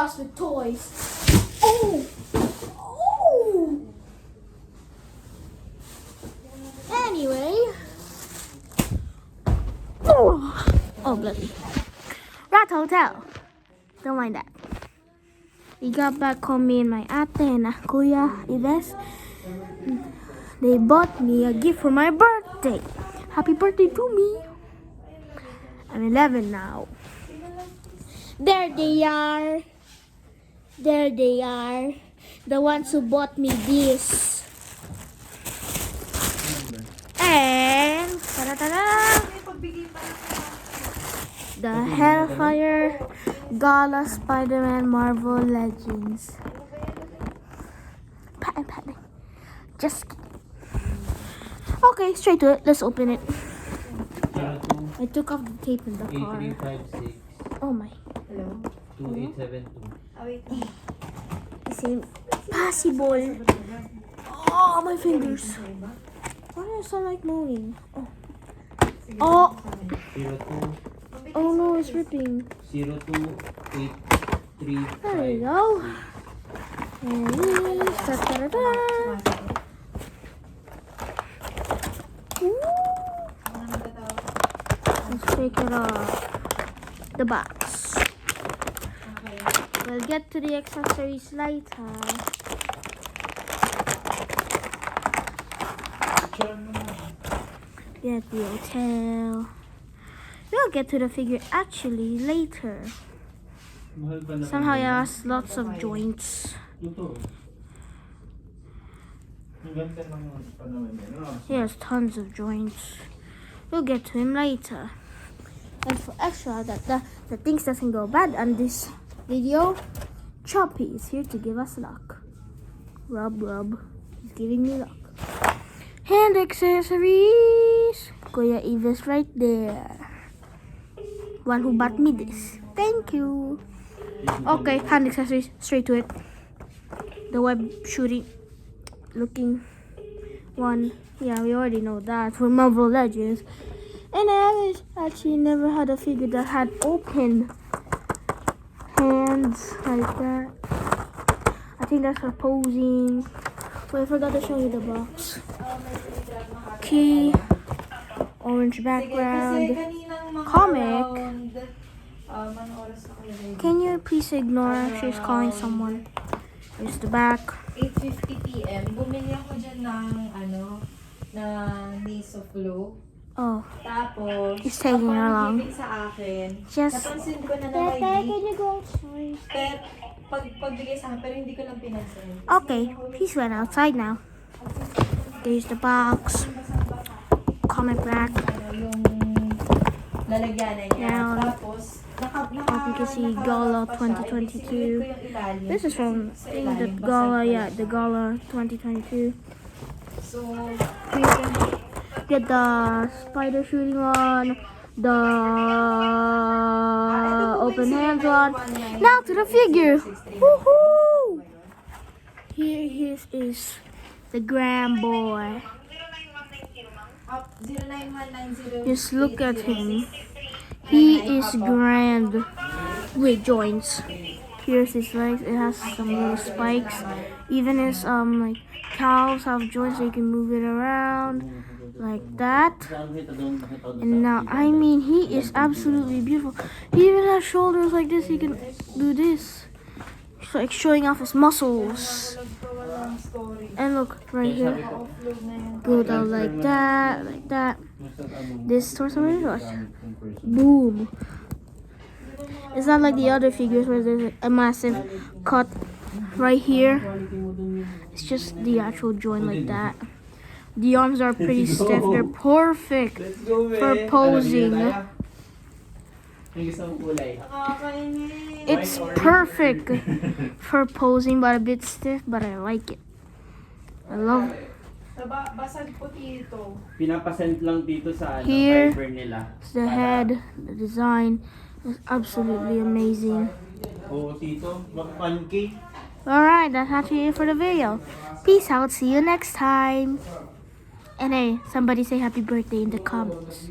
house with toys. Oh! Oh! Anyway. Oh, bloody. Rat Hotel. Don't mind that. We got back home, me and my ate and kuya, Ives. They bought me a gift for my birthday. Happy birthday to me. I'm 11 now. There they are. There they are. The ones who bought me this. And ta-da-da-da, the Hellfire Gala Spider-Man Marvel Legends. Patting. Just kidding. Okay, straight to it. Let's open it. I took off the tape in the car. 8356. Oh my. Hello? 2872. Oh, wait. It's possible. Oh, my fingers. Why do I sound like moaning? Oh. 02. Oh no, it's ripping. 028356. There we go. And this. Da-da-da-da. Let's take it off the box. We'll get to the accessories later. Get the hotel. We'll get to the figure actually later. Somehow it has lots of joints. He has tons of joints. We'll get to him later. And for extra that the things doesn't go bad on this video, Choppy is here to give us luck. Rub. He's giving me luck. Hand accessories. Kuya Eva's right there. One who bought me this. Thank you. Okay, hand accessories. Straight to it. The web shooting looking one. Yeah, we already know that for Marvel Legends. And I actually never had a figure that had open hands like that. I think that's for posing. But I forgot to show you the box. Key, orange background, comic. Can you please ignore? She's calling someone. Here's the back. 8:50 PM. Bumili ako dyan ng Nisoflo. Oh, Tapos, it's taking her long. sa akin, Just. napansin ko na Can may you go outside? pero pagbigay sa akin, pero hindi ko lang pinansin. Okay, he's went outside now. There's the box. Comic rack. Yung lalagyanan niya. Down. Tapos, You can see Gala 2022. This is from I think the Gala, yeah, the Gala 2022. So, You can get the spider shooting one, the open hands one. Now to the figure. Woohoo! Here is the grand boy. 09190. Just look at him. He is grand with joints. Here's his legs. It has some little spikes. Even his like cows have joints so you can move it around like that. And now I mean he is absolutely beautiful. He even has shoulders like this. He can do this. It's like showing off his muscles. And look right here. Go down like that. This torso was boom. It's not like the other figures where there's a massive cut right here. It's just the actual joint like that. The arms are pretty stiff. They're perfect for posing. It's perfect for posing, but a bit stiff, but I like it. I love it. Basag puti ito. Pinapasend lang dito sa Here, Viber nila. it's the head, the design is absolutely amazing. Oo, tito. 1K. Alright, that's actually it for the video. Peace out, see you next time. And hey, somebody say happy birthday in the comments.